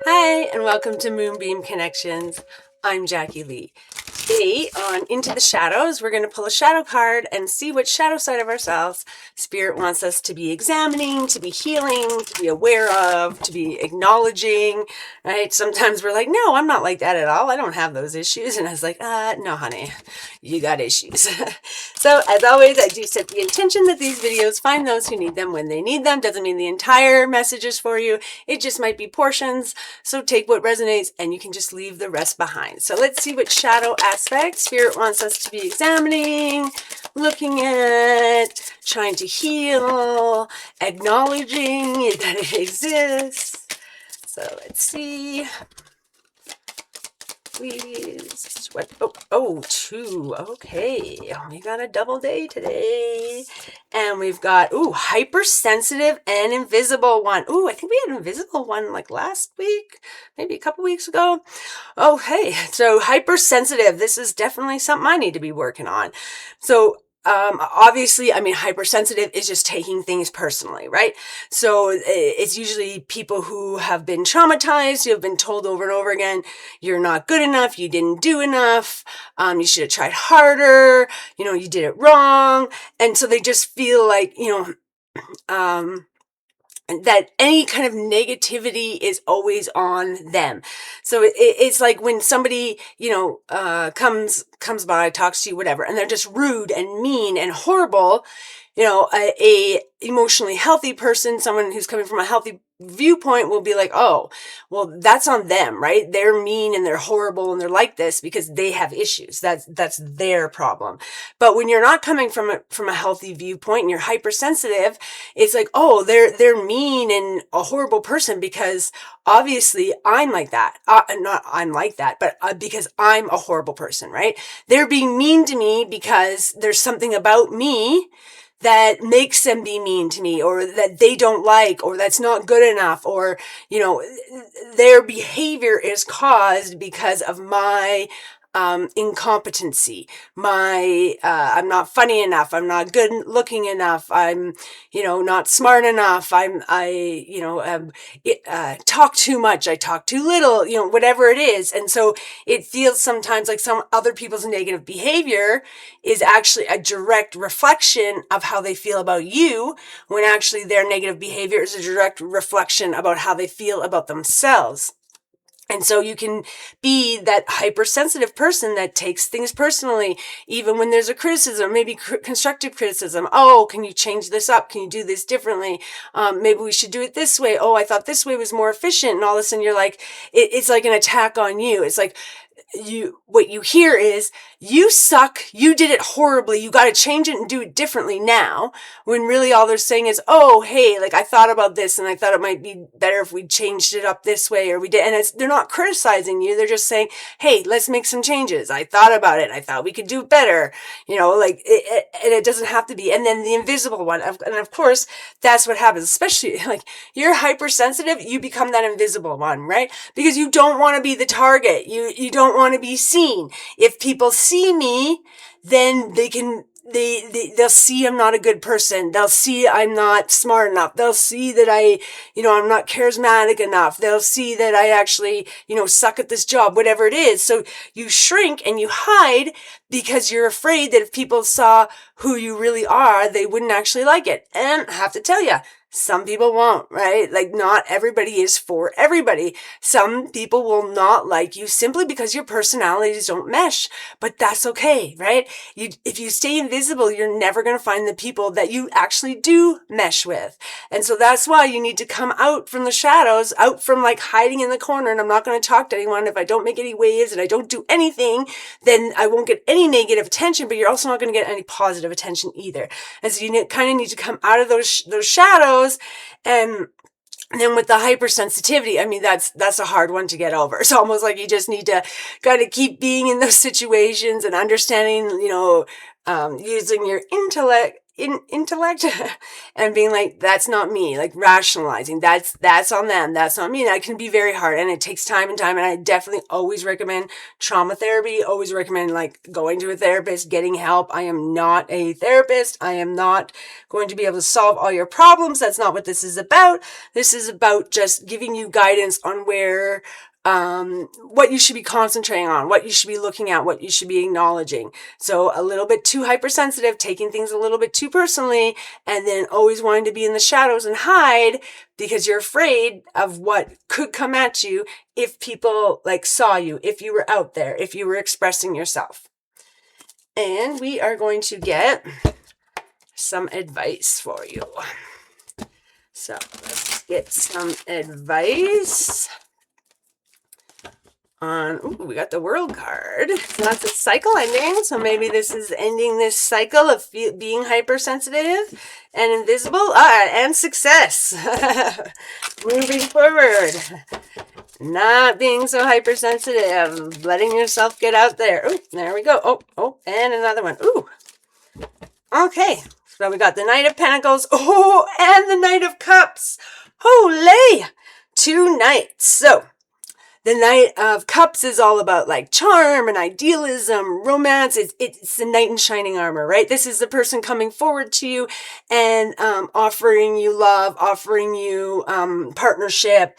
Hi, and welcome to Moonbeam Connections. I'm Jacqui-Leigh. Today on Into the Shadows, we're going to pull a shadow card and see what shadow side of ourselves Spirit wants us to be examining, to be healing, to be aware of, to be acknowledging, right? Sometimes we're like, no, I'm not like that at all. I don't have those issues. And I was like, no, honey, you got issues. So as always, I do set the intention that these videos find those who need them when they need them. Doesn't mean the entire message is for you. It just might be portions. So take what resonates and you can just leave the rest behind. So let's see what shadow aspect Spirit wants us to be examining, looking at, trying to heal, acknowledging that it exists. So let's see. Please. What? Oh, two. Okay. We got a double day today. And we've got, hypersensitive and invisible one. I think we had invisible one like last week, maybe a couple weeks ago. Oh, hey. So hypersensitive. This is definitely something I need to be working on. So obviously, hypersensitive is just taking things personally, right? So it's usually people who have been traumatized, who have been told over and over again, you're not good enough, you didn't do enough, you should have tried harder, you did it wrong. And so they just feel like, that any kind of negativity is always on them. So it's like when somebody, comes by, talks to you, whatever, and they're just rude and mean and horrible. A emotionally healthy person, someone who's coming from a healthy viewpoint will be like, oh, well, that's on them, right? They're mean and they're horrible and they're like this because they have issues. That's their problem. But when you're not coming from a healthy viewpoint and you're hypersensitive, it's like, oh, they're mean and a horrible person because obviously I'm like that. Not I'm like that, but because I'm a horrible person, right? They're being mean to me because there's something about me that makes them be mean to me, or that they don't like, or that's not good enough, or, their behavior is caused because of my incompetency, I'm not funny enough, I'm not good looking enough, I'm, not smart enough, talk too much, I talk too little, whatever it is. And so it feels sometimes like some other people's negative behavior is actually a direct reflection of how they feel about you, when actually their negative behavior is a direct reflection about how they feel about themselves. And so you can be that hypersensitive person that takes things personally, even when there's a criticism, maybe constructive criticism. Oh, can you change this up? Can you do this differently? Maybe we should do it this way. Oh, I thought this way was more efficient. And all of a sudden you're like, it's like an attack on you. It's like, what you hear is, you suck, you did it horribly, you got to change it and do it differently now, when really all they're saying is, oh, hey, like I thought about this and I thought it might be better if we changed it up this way, or we did. And they're not criticizing you, they're just saying, hey, let's make some changes, I thought about it, I thought we could do better, and it doesn't have to be. And then the invisible one, and of course that's what happens, especially like you're hypersensitive, you become that invisible one, right? Because you don't want to be the target, you don't want to be seen. If people see me, then they'll see I'm not a good person. They'll see I'm not smart enough. They'll see that I'm not charismatic enough. They'll see that I actually, suck at this job, whatever it is. So you shrink and you hide because you're afraid that if people saw who you really are, they wouldn't actually like it. And I have to tell you, some people won't, right? Like not everybody is for everybody. Some people will not like you simply because your personalities don't mesh, but that's okay, right? If you stay invisible, you're never going to find the people that you actually do mesh with. And so that's why you need to come out from the shadows, out from like hiding in the corner. And I'm not going to talk to anyone. If I don't make any waves and I don't do anything, then I won't get any negative attention, but you're also not going to get any positive attention either. And so you kind of need to come out of those shadows. And then with the hypersensitivity, that's a hard one to get over. It's almost like you just need to kind of keep being in those situations and understanding, using your intellect and being like, that's not me, like rationalizing that's on them, that's not me. That can be very hard, and it takes time and time. And I definitely always recommend trauma therapy, always recommend like going to a therapist, getting help. I am not a therapist. I am not going to be able to solve all your problems. That's not what this is about. This is about just giving you guidance on where what you should be concentrating on, what you should be looking at, what you should be acknowledging. So a little bit too hypersensitive, taking things a little bit too personally, and then always wanting to be in the shadows and hide because you're afraid of what could come at you if people like saw you, if you were out there, if you were expressing yourself. And we are going to get some advice for you. So let's get some advice on, ooh, we got the World card. So that's a cycle ending. So maybe this is ending this cycle of being hypersensitive and invisible. And success. Moving forward. Not being so hypersensitive. Letting yourself get out there. Ooh, there we go. Oh, and another one. Ooh. Okay. So we got the Knight of Pentacles. Oh, and the Knight of Cups. Holy! 2 knights. So the Knight of Cups is all about like charm and idealism, romance. It's the knight in shining armor, right? This is the person coming forward to you and offering you love, offering you partnership.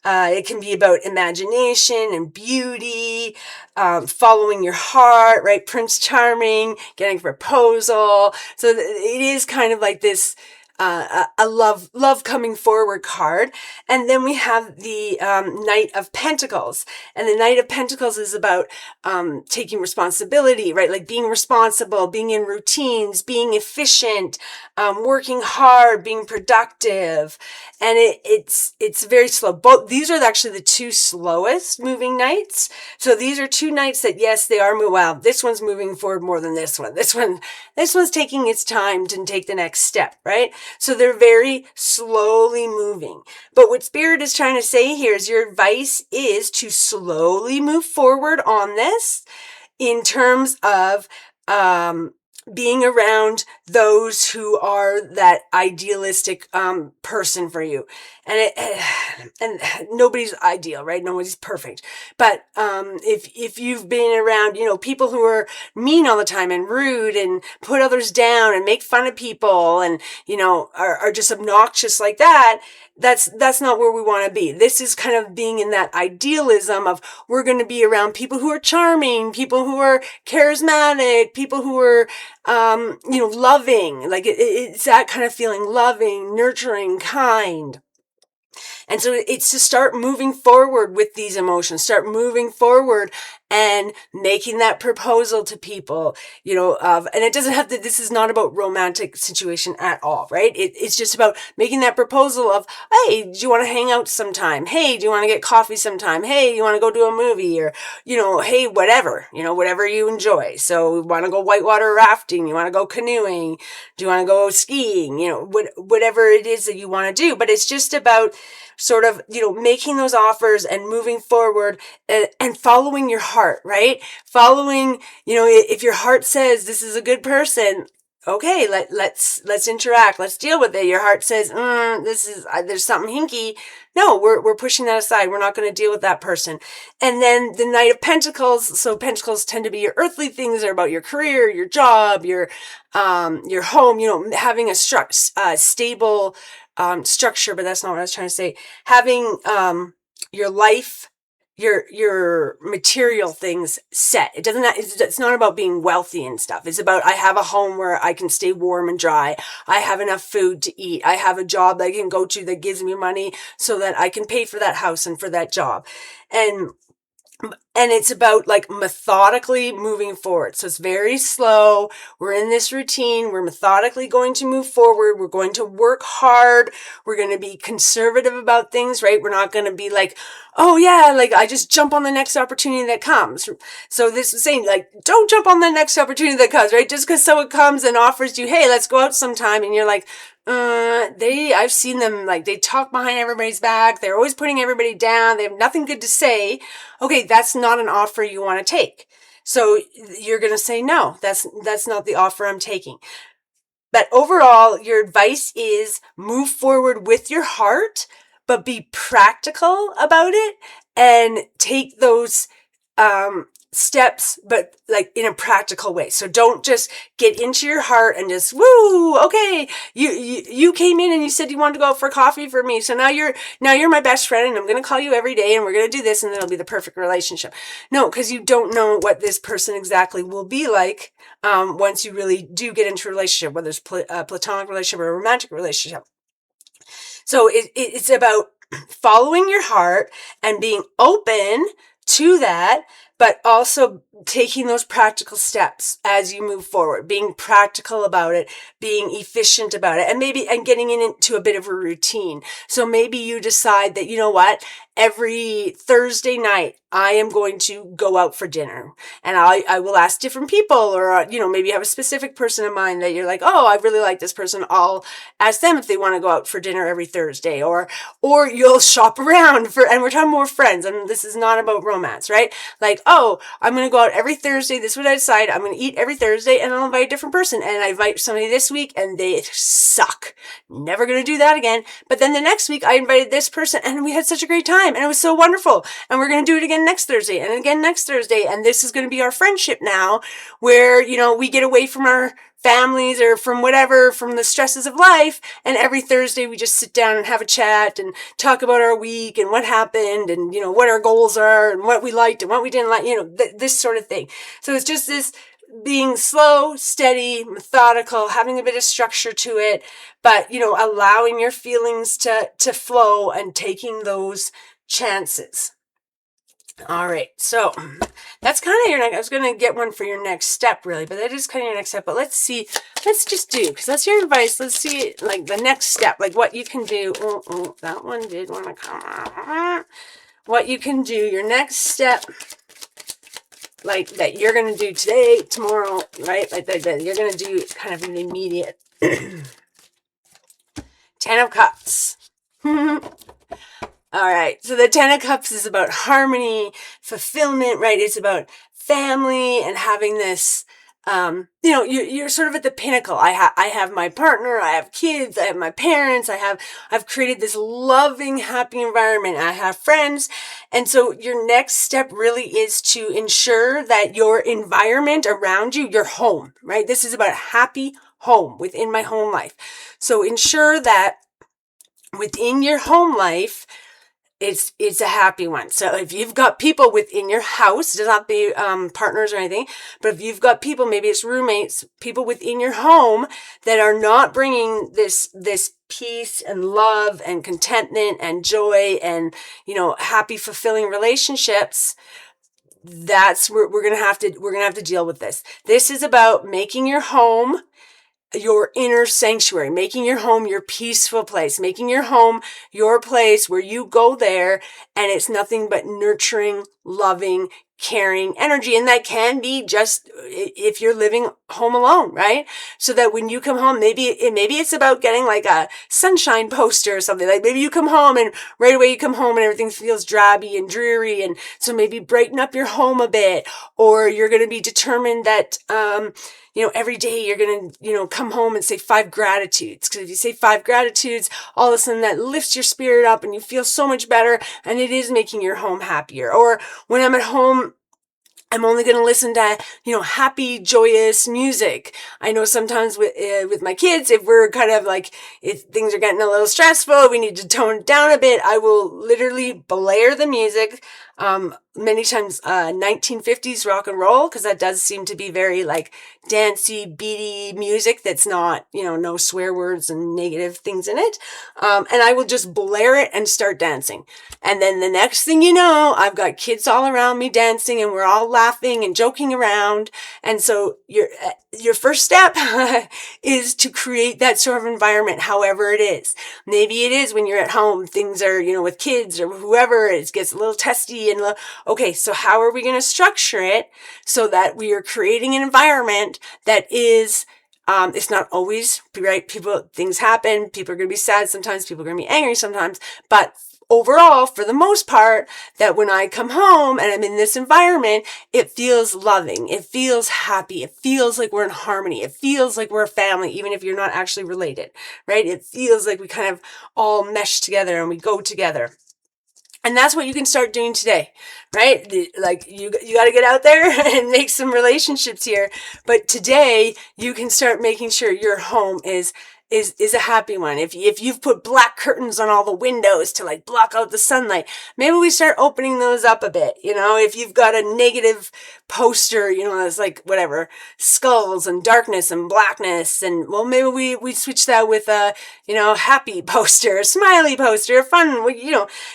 It can be about imagination and beauty, following your heart, right? Prince Charming, getting a proposal. So it is kind of like this a love coming forward card. And then we have the Knight of Pentacles. And the Knight of Pentacles is about taking responsibility, right? Like being responsible, being in routines, being efficient, working hard, being productive. And it's very slow. Both these are actually the 2 slowest moving knights. So these are 2 knights that, yes, they are well, this one's moving forward more than this one. This one's taking its time to take the next step, right? So they're very slowly moving. But what Spirit is trying to say here is your advice is to slowly move forward on this in terms of being around those who are that idealistic person for you. And nobody's ideal, right? Nobody's perfect. But if you've been around, people who are mean all the time and rude and put others down and make fun of people and, are just obnoxious like that, that's not where we want to be. This is kind of being in that idealism of we're going to be around people who are charming, people who are charismatic, people who are, loving. Like it's that kind of feeling, loving, nurturing, kind. And so it's to start moving forward with these emotions, start moving forward and making that proposal to people, and it doesn't have to, this is not about romantic situation at all, right? It's just about making that proposal of, hey, do you want to hang out sometime? Hey, do you want to get coffee sometime? Hey, do you want to go to a movie? Or, hey, whatever, whatever you enjoy. So you want to go whitewater rafting? You want to go canoeing? Do you want to go skiing? Whatever it is that you want to do. But it's just about sort of, making those offers and moving forward and following your heart, right? Following, if your heart says this is a good person, okay, let's interact. Let's deal with it. Your heart says, there's something hinky. No, we're pushing that aside. We're not going to deal with that person. And then the Knight of Pentacles. So Pentacles tend to be your earthly things. They're about your career, your job, your home, having a stable, structure, but that's not what I was trying to say. Having, your life, your material things set. It's not about being wealthy and stuff. It's about, I have a home where I can stay warm and dry. I have enough food to eat. I have a job that I can go to that gives me money so that I can pay for that house and for that job. And it's about like methodically moving forward. So it's very slow. We're in this routine. We're methodically going to move forward. We're going to work hard. We're going to be conservative about things, right? We're not going to be like, oh yeah, like I just jump on the next opportunity that comes. So this is saying like, don't jump on the next opportunity that comes, right? Just because someone comes and offers you, hey, let's go out sometime. And you're like, I've seen them, like they talk behind everybody's back. They're always putting everybody down. They have nothing good to say. Okay, that's not an offer you want to take. So you're going to say, no, that's not the offer I'm taking. But overall, your advice is move forward with your heart, but be practical about it and take those steps, but like in a practical way. So don't just get into your heart and just, woo, okay, you came in and you said you wanted to go out for coffee for me. So now you're my best friend and I'm going to call you every day and we're going to do this and then it'll be the perfect relationship. No, because you don't know what this person exactly will be like once you really do get into a relationship, whether it's a platonic relationship or a romantic relationship. So it's about following your heart and being open to that, but also taking those practical steps as you move forward, being practical about it, being efficient about it, and getting into a bit of a routine. So maybe you decide that, you know what, every Thursday night, I am going to go out for dinner and I will ask different people or, maybe you have a specific person in mind that you're like, oh, I really like this person. I'll ask them if they want to go out for dinner every Thursday or you'll shop around and we're talking more friends. And this is not about romance, right? Like, oh, I'm going to go out every Thursday. This is what I decide. I'm going to eat every Thursday and I'll invite a different person. And I invite somebody this week and they suck. Never going to do that again. But then the next week I invited this person and we had such a great time and it was so wonderful. And we're going to do it again next Thursday and again next Thursday. And this is going to be our friendship now where, we get away from our families or from whatever, from the stresses of life. And every Thursday we just sit down and have a chat and talk about our week and what happened and, what our goals are and what we liked and what we didn't like, this sort of thing. So it's just this being slow, steady, methodical, having a bit of structure to it, but, allowing your feelings to flow and taking those chances. All right. So that's kind of your next, I was going to get one for your next step really, but that is kind of your next step. But let's just do, because that's your advice. Let's see like the next step, like what you can do. Oh, that one did want to come out. What you can do, your next step, like that you're going to do today, tomorrow, right? Like that you're going to do kind of an immediate. 10 of Cups. All right. So the 10 of Cups is about harmony, fulfillment, right? It's about family and having this, you're sort of at the pinnacle. I have my partner, I have kids, I have my parents, I've created this loving, happy environment. I have friends. And so your next step really is to ensure that your environment around you, your home, right? This is about a happy home within my home life. So ensure that within your home life, it's a happy one. So if you've got people within your house, it does not be partners or anything, but if you've got people, maybe it's roommates, people within your home that are not bringing this peace and love and contentment and joy and, happy, fulfilling relationships, that's where we're going to have to deal with this. This is about making your home your inner sanctuary, making your home your peaceful place, making your home your place where you go there and it's nothing but nurturing, loving, caring energy. And that can be just if you're living home alone, right? So that when you come home, maybe it's about getting like a sunshine poster or something. Like maybe you come home and right away you come home and everything feels drabby and dreary. And so maybe brighten up your home a bit, or you're going to be determined that, every day you're going to, come home and say 5 gratitudes. Because if you say 5 gratitudes, all of a sudden that lifts your spirit up and you feel so much better. And it is making your home happier. Or when I'm at home, I'm only going to listen to, happy, joyous music. I know sometimes with my kids, if we're kind of like, if things are getting a little stressful, we need to tone it down a bit, I will literally blare the music. Many times 1950s rock and roll, because that does seem to be very like dancey, beaty music that's not, no swear words and negative things in it. And I will just blare it and start dancing. And then the next thing you know, I've got kids all around me dancing and we're all laughing and joking around. And so your first step is to create that sort of environment, however it is. Maybe it is when you're at home, things are, with kids or whoever, it gets a little testy and okay, so how are we going to structure it so that we are creating an environment that is, it's not always right. Things happen. People are going to be sad sometimes. People are going to be angry sometimes, but overall, for the most part, that when I come home and I'm in this environment, it feels loving. It feels happy. It feels like we're in harmony. It feels like we're a family, even if you're not actually related, right? It feels like we kind of all mesh together and we go together. And that's what you can start doing today, right? Like you got to get out there and make some relationships here. But today you can start making sure your home is a happy one. If you've put black curtains on all the windows to like block out the sunlight, maybe we start opening those up a bit. If you've got a negative poster, it's like whatever, skulls and darkness and blackness, and well, maybe we switch that with a happy poster, a smiley poster, a fun,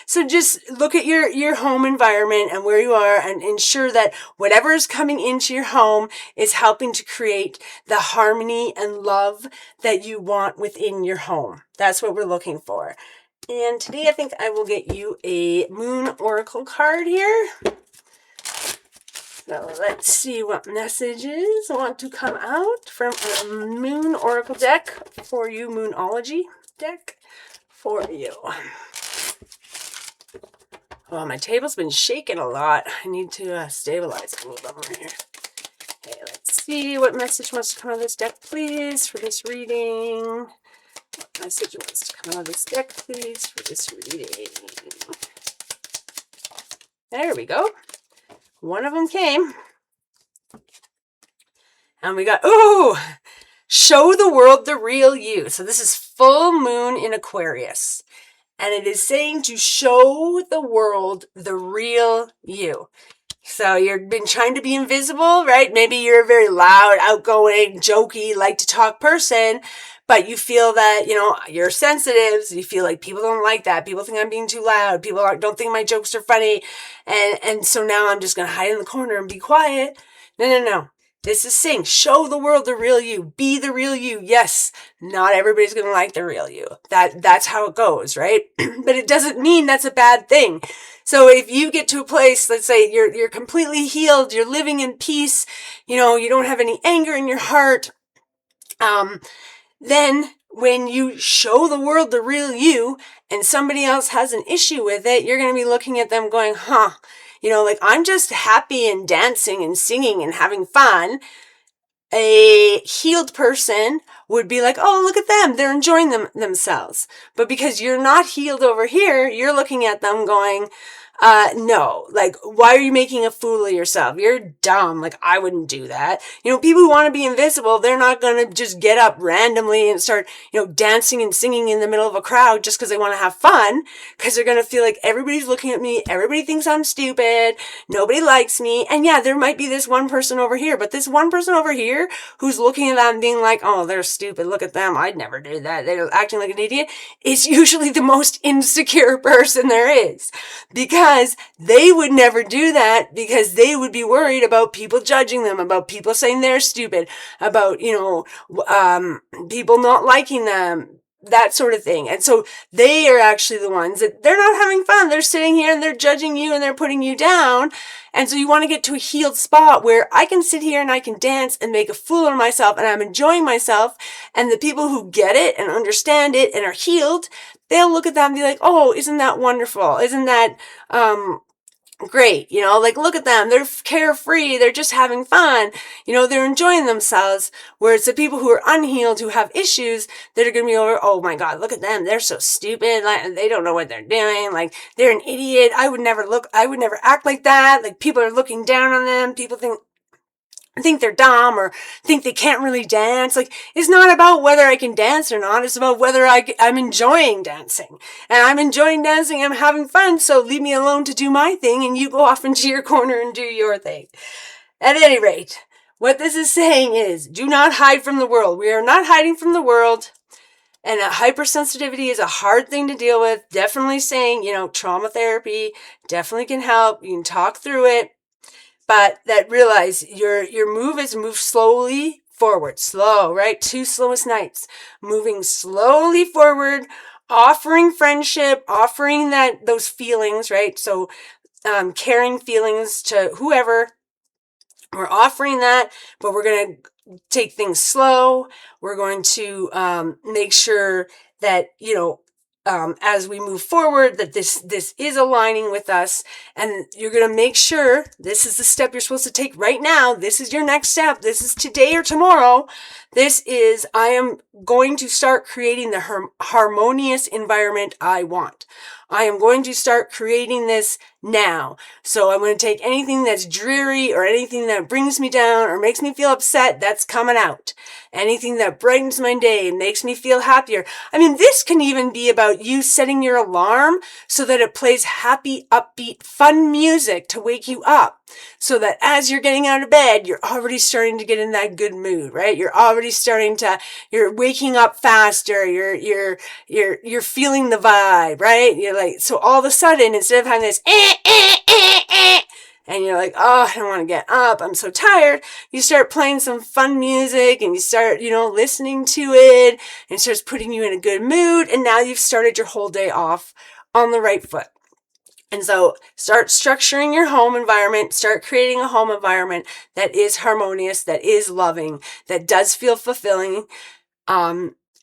so just look at your home environment and where you are and ensure that whatever is coming into your home is helping to create the harmony and love that you want within your home. That's what we're looking for. And today I think I will get you a Moon Oracle card here. So let's see what messages want to come out from a Moon Oracle deck for you, Moonology deck for you. Well, my table's been shaking a lot. I need to stabilize it a little bit more here. Okay, let's see what message wants to come out of this deck, please, for this reading. What message wants to come out of this deck, please, for this reading. There we go. One of them came. And we got, show the world the real you. So this is full moon in Aquarius. And it is saying to show the world the real you. So you've been trying to be invisible, right? Maybe you're a very loud, outgoing, jokey, like to talk person, but you feel that, you're sensitive. So you feel like people don't like that. People think I'm being too loud. People don't think my jokes are funny. And so now I'm just going to hide in the corner and be quiet. No. This is saying, show the world the real you. Be the real you. Yes, not everybody's going to like the real you. That's how it goes, right? But it doesn't mean that's a bad thing. So if you get to a place, let's say you're completely healed, you're living in peace, you don't have any anger in your heart, then when you show the world the real you and somebody else has an issue with it, you're going to be looking at them going, like I'm just happy and dancing and singing and having fun. A healed person would be like, oh, look at them. They're enjoying themselves. But because you're not healed over here, you're looking at them going, no, like, why are you making a fool of yourself? You're dumb. Like, I wouldn't do that. People who want to be invisible, they're not going to just get up randomly and start, dancing and singing in the middle of a crowd just because they want to have fun, because they're going to feel like everybody's looking at me. Everybody thinks I'm stupid. Nobody likes me. And yeah, there might be this one person over here, but this one person over here who's looking at them and being like, oh, they're stupid. Look at them. I'd never do that. They're acting like an idiot. Is usually the most insecure person there is, because they would never do that, because they would be worried about people judging them, about people saying they're stupid, about, people not liking them, that sort of thing. And so they are actually the ones that they're not having fun. They're sitting here and they're judging you and they're putting you down. And so you want to get to a healed spot where I can sit here and I can dance and make a fool of myself and I'm enjoying myself. And the people who get it and understand it and are healed, they'll look at that and be like, oh, isn't that wonderful? Isn't that, great, like, look at them, they're carefree, they're just having fun, they're enjoying themselves. Whereas the people who are unhealed, who have issues, that are going to be over, oh my God, look at them, they're so stupid, like, they don't know what they're doing, like, they're an idiot, I would never act like that, like, people are looking down on them, people think they're dumb or think they can't really dance. Like, it's not about whether I can dance or not. It's about whether I'm enjoying dancing. And I'm enjoying dancing. I'm having fun. So leave me alone to do my thing and you go off into your corner and do your thing. At any rate, what this is saying is, do not hide from the world. We are not hiding from the world. And hypersensitivity is a hard thing to deal with. Definitely saying, trauma therapy definitely can help. You can talk through it. But that realize your move is move slowly forward. Slow, right? 2 slowest nights. Moving slowly forward, offering friendship, offering those feelings, right? So caring feelings to whoever. We're offering that, but we're going to take things slow. We're going to make sure that, as we move forward, that this is aligning with us, and you're going to make sure this is the step you're supposed to take right now. This is your next step. This is today or tomorrow. I am going to start creating the harmonious environment I want. I am going to start creating this now. So I'm going to take anything that's dreary or anything that brings me down or makes me feel upset, that's coming out. Anything that brightens my day and makes me feel happier. I mean, this can even be about you setting your alarm so that it plays happy, upbeat, fun music to wake you up. So that as you're getting out of bed, you're already starting to get in that good mood, right? You're waking up faster. You're feeling the vibe, right? You're like, so all of a sudden, instead of having this, and you're like, oh, I don't want to get up, I'm so tired, you start playing some fun music and you start, listening to it, and it starts putting you in a good mood, and now you've started your whole day off on the right foot. And so start structuring your home environment, start creating a home environment that is harmonious, that is loving, that does feel fulfilling,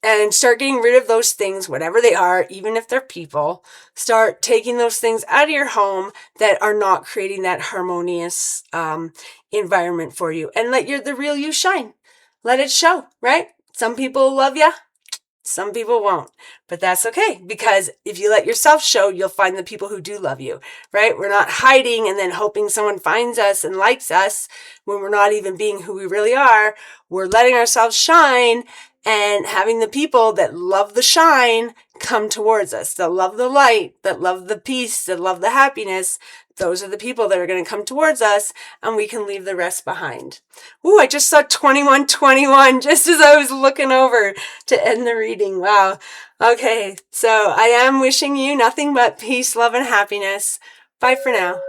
and start getting rid of those things, whatever they are, even if they're people. Start taking those things out of your home that are not creating that harmonious environment for you, and let the real you shine. Let it show, right? Some people love you. Some people won't, but that's okay, because if you let yourself show, you'll find the people who do love you, right? We're not hiding and then hoping someone finds us and likes us when we're not even being who we really are. We're letting ourselves shine and having the people that love the shine come towards us, that love the light, that love the peace, that love the happiness. Those are the people that are going to come towards us, and we can leave the rest behind. Ooh, I just saw 2121 just as I was looking over to end the reading. Wow. Okay, so I am wishing you nothing but peace, love, and happiness. Bye for now.